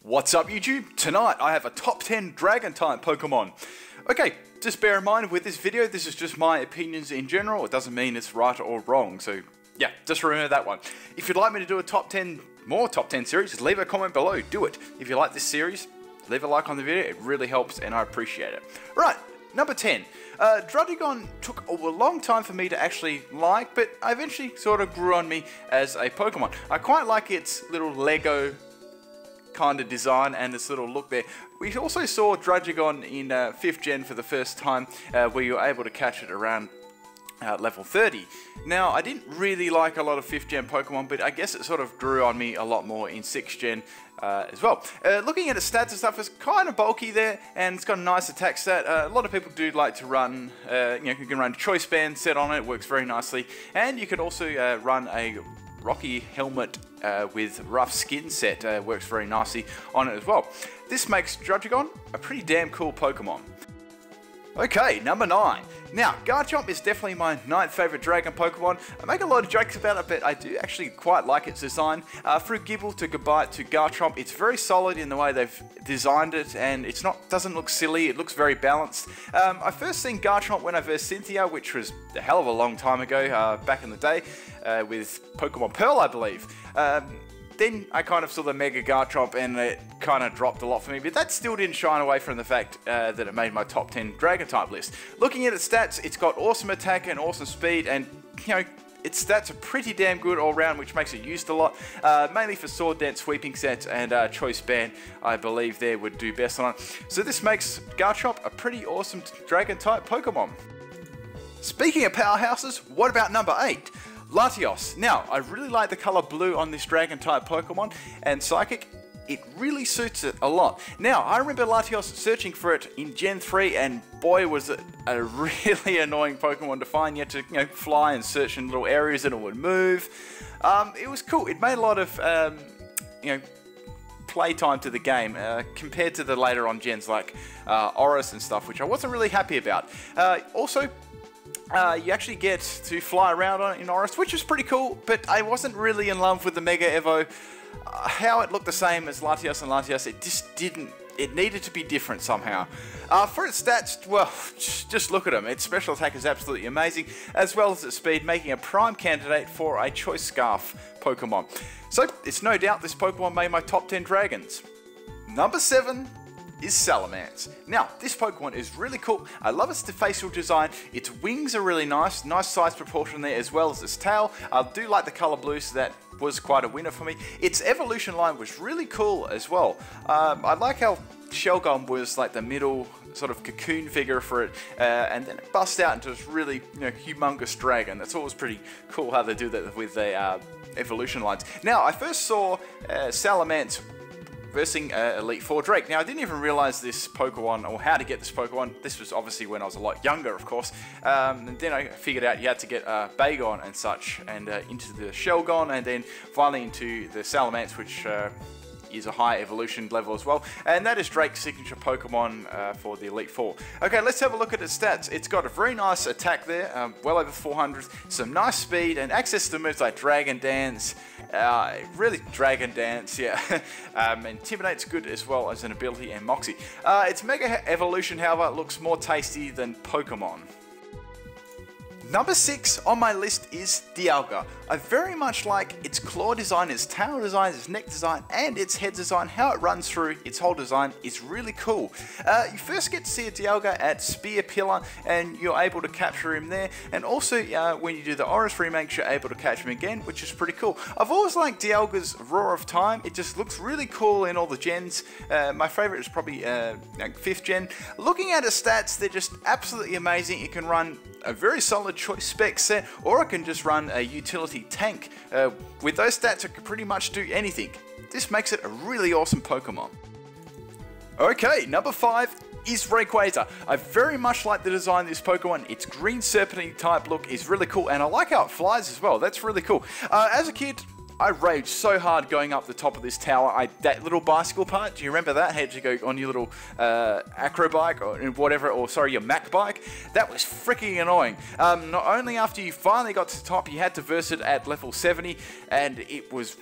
What's up YouTube? Tonight I have a top 10 dragon type Pokemon. Okay, just bear in mind with this video, this is just my opinions in general. It doesn't mean it's right or wrong, so yeah, just remember that one. If you'd like me to do a more top 10 series, just leave a comment below, do it. If you like this series, leave a like on the video, it really helps and I appreciate it. Right, number 10. Druddigon took a long time for me to actually like, but I eventually sort of grew on me as a Pokemon. I quite like its little Lego kind of design and its little look there. We also saw Druddigon in 5th gen for the first time, where you were able to catch it around level 30. Now, I didn't really like a lot of 5th gen Pokemon, but I guess it sort of grew on me a lot more in 6th gen as well. Looking at its stats and stuff, it's kind of bulky there, and it's got a nice attack stat. A lot of people do like to run, you can run a Choice Band set on it, works very nicely, and you can also run a Rocky Helmet with Rough Skin set, works very nicely on it as well. This makes Druddigon a pretty damn cool Pokemon. Okay, number 9. Now, Garchomp is definitely my 9th favourite dragon Pokemon. I make a lot of jokes about it, but I do actually quite like its design. Through Gible to Gabite to Garchomp, it's very solid in the way they've designed it, and it's doesn't look silly, it looks very balanced. I first seen Garchomp when I versed Cynthia, which was a hell of a long time ago, back in the day, with Pokemon Pearl, I believe. Then I kind of saw the Mega Garchomp and it kind of dropped a lot for me, but that still didn't shine away from the fact that it made my top 10 Dragon type list. Looking at its stats, it's got awesome attack and awesome speed, and you know, its stats are pretty damn good all round, which makes it used a lot, mainly for Sword Dance sweeping sets, and Choice Band I believe there would do best on it. So this makes Garchomp a pretty awesome Dragon type Pokemon. Speaking of powerhouses, what about number 8? Latios. Now, I really like the color blue on this dragon type Pokemon, and Psychic, it really suits it a lot. Now, I remember Latios searching for it in Gen 3, and boy was it a really annoying Pokemon to find. You had to fly and search in little areas and it would move. It was cool. It made a lot of playtime to the game compared to the later on gens like Oris and stuff, which I wasn't really happy about. Also, you actually get to fly around on it in Oris, which is pretty cool, but I wasn't really in love with the Mega Evo. How it looked the same as Latios and Latios, it just didn't. It needed to be different somehow. For its stats, well, just look at them. Its special attack is absolutely amazing, as well as its speed, making a prime candidate for a Choice Scarf Pokemon. So, it's no doubt this Pokemon made my top 10 dragons. Number 7 is Salamence. Now, this Pokemon is really cool. I love its facial design. Its wings are really nice size proportion there, as well as its tail. I do like the color blue, so that was quite a winner for me. Its evolution line was really cool as well. I like how Shelgon was like the middle sort of cocoon figure for it, and then it busts out into this really humongous dragon. That's always pretty cool how they do that with the evolution lines. Now, I first saw Salamence versing Elite Four Drake. Now, I didn't even realize this Pokemon, or how to get this Pokemon. This was obviously when I was a lot younger, of course. And then I figured out you had to get Bagon and such, and into the Shelgon, and then finally into the Salamence, which is a high evolution level as well. And that is Drake's signature Pokemon for the Elite Four. Okay, let's have a look at its stats. It's got a very nice attack there, well over 400, some nice speed, and access to moves like Dragon Dance. Really Dragon Dance, yeah. Intimidate's good as well as an ability, and Moxie. Its Mega Evolution, however, looks more tasty than Pokemon. Number 6 on my list is Dialga. I very much like its claw design, its tail design, its neck design, and its head design. How it runs through its whole design is really cool. You first get to see a Dialga at Spear Pillar, and you're able to capture him there. And also, when you do the Oris remakes, you're able to catch him again, which is pretty cool. I've always liked Dialga's Roar of Time. It just looks really cool in all the gens. My favorite is probably 5th gen. Looking at its stats, they're just absolutely amazing. It can run a very solid Choice Spec set, or I can just run a utility tank. With those stats, I can pretty much do anything. This makes it a really awesome Pokemon. Okay, number 5 is Rayquaza. I very much like the design of this Pokemon. Its green serpentine type look is really cool, and I like how it flies as well. That's really cool. As a kid, I raged so hard going up the top of this tower. That little bicycle part, do you remember that? Had to go on your little acro bike or whatever, or sorry, your Mac bike. That was freaking annoying. Not only after you finally got to the top, you had to verse it at level 70, and it was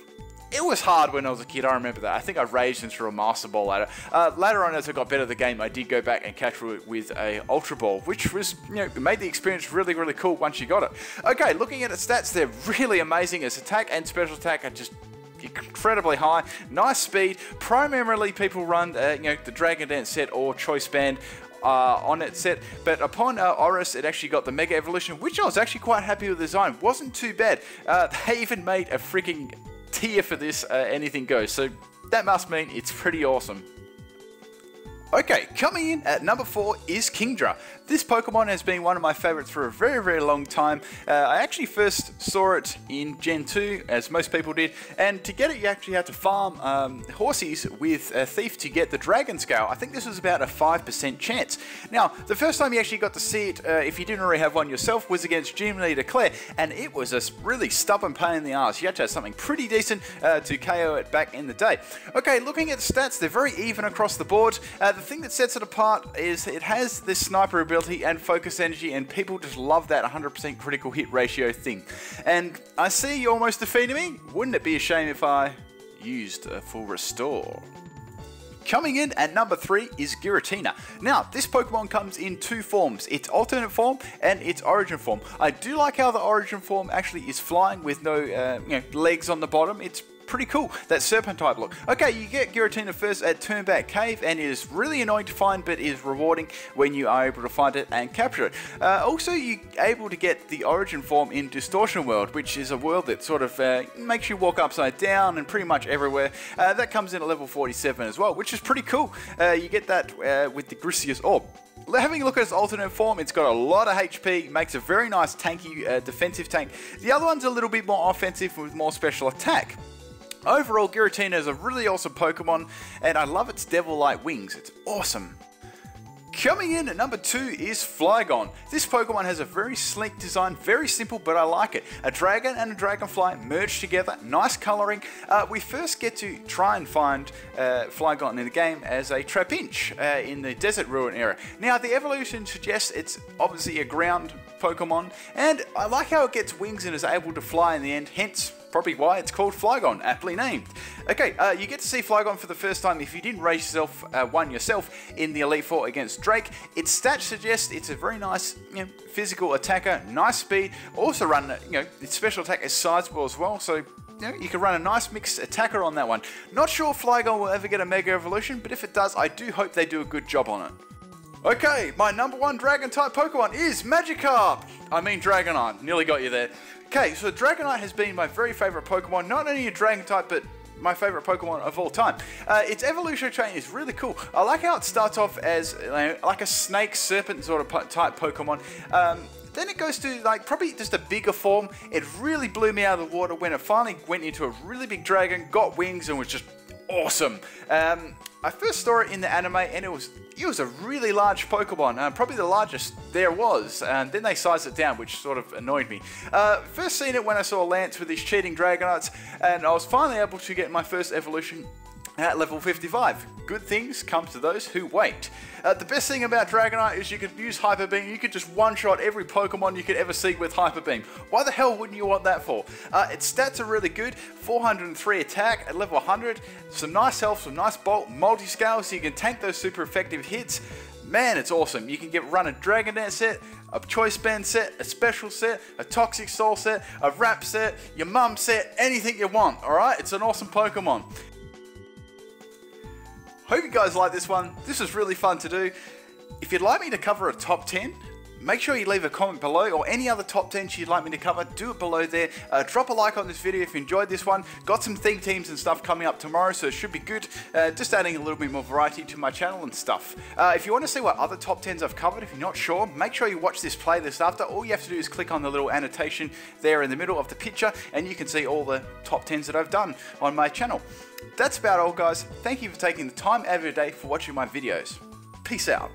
It was hard when I was a kid, I remember that. I think I raged into a Master Ball later. Later on, as I got better at the game, I did go back and catch it with a Ultra Ball, which was, made the experience really, really cool once you got it. Okay, looking at its stats, they're really amazing. Its attack and special attack are just incredibly high. Nice speed. Primarily, people run, the Dragon Dance set or Choice Band on its set, but upon Oris, it actually got the Mega Evolution, which I was actually quite happy with the design. Wasn't too bad. They even made a freaking tier for this anything goes, so that must mean it's pretty awesome. Okay, coming in at number 4 is Kingdra. This Pokemon has been one of my favorites for a very, very long time. I actually first saw it in Gen 2, as most people did, and to get it you actually had to farm horsies with a thief to get the Dragon Scale. I think this was about a 5% chance. Now, the first time you actually got to see it, if you didn't already have one yourself, was against Gym Leader Claire, and it was a really stubborn pain in the ass. You had to have something pretty decent to KO it back in the day. Okay, looking at the stats, they're very even across the board. The thing that sets it apart is it has this sniper ability and focus energy, and people just love that 100% critical hit ratio thing. And I see you almost defeated me. Wouldn't it be a shame if I used a full restore? Coming in at number 3 is Giratina. Now, this Pokemon comes in 2 forms, its alternate form and its origin form. I do like how the origin form actually is flying with no legs on the bottom. It's pretty cool, that serpent type look. Okay, you get Giratina first at Turnback Cave, and it is really annoying to find, but is rewarding when you are able to find it and capture it. Also, you're able to get the origin form in Distortion World, which is a world that sort of makes you walk upside down and pretty much everywhere. That comes in at level 47 as well, which is pretty cool. You get that with the Grisius Orb. Having a look at its alternate form, it's got a lot of HP, makes a very nice tanky defensive tank. The other one's a little bit more offensive with more special attack. Overall, Giratina is a really awesome Pokemon, and I love its devil-like wings. It's awesome. Coming in at number 2 is Flygon. This Pokemon has a very sleek design, very simple, but I like it. A dragon and a dragonfly merged together, nice colouring. We first get to try and find Flygon in the game as a Trapinch in the Desert Ruin era. Now, the evolution suggests it's obviously a ground Pokemon, and I like how it gets wings and is able to fly in the end, hence probably why it's called Flygon, aptly named. Okay, you get to see Flygon for the first time if you didn't raise yourself one yourself in the Elite Four against Drake. Its stats suggest it's a very nice physical attacker, nice speed, also run, its special attack is sizable as well, so you can run a nice mixed attacker on that one. Not sure if Flygon will ever get a Mega Evolution, but if it does, I do hope they do a good job on it. Okay, my number 1 Dragon-type Pokemon is Magikarp! I mean Dragonite, nearly got you there. Okay, so Dragonite has been my very favourite Pokemon, not only a Dragon-type, but my favourite Pokemon of all time. Its evolutionary chain is really cool. I like how it starts off as like a snake, serpent sort of type Pokemon. Then it goes to probably just a bigger form. It really blew me out of the water when it finally went into a really big dragon, got wings, and was just awesome. I first saw it in the anime, and it was a really large Pokemon, probably the largest there was, and then they sized it down, which sort of annoyed me. First seen it when I saw Lance with his cheating Dragonites, and I was finally able to get my first evolution at level 55. Good things come to those who wait. The best thing about Dragonite is you could use Hyper Beam. You could just one-shot every Pokemon you could ever see with Hyper Beam. Why the hell wouldn't you want that for? Its stats are really good. 403 attack at level 100. Some nice health, some nice bulk, multi-scale, so you can tank those super effective hits. Man, it's awesome. You can run a Dragon Dance set, a Choice Band set, a Special set, a Toxic Soul set, a Rap set, your Mum set, anything you want, alright? It's an awesome Pokemon. Hope you guys like this one. This was really fun to do. If you'd like me to cover a top 10, make sure you leave a comment below, or any other top 10s you'd like me to cover, do it below there. Drop a like on this video if you enjoyed this one. Got some theme teams and stuff coming up tomorrow, so it should be good. Just adding a little bit more variety to my channel and stuff. If you want to see what other top 10s I've covered, if you're not sure, make sure you watch this playlist after. All you have to do is click on the little annotation there in the middle of the picture, and you can see all the top 10s that I've done on my channel. That's about all, guys. Thank you for taking the time out of your day for watching my videos. Peace out.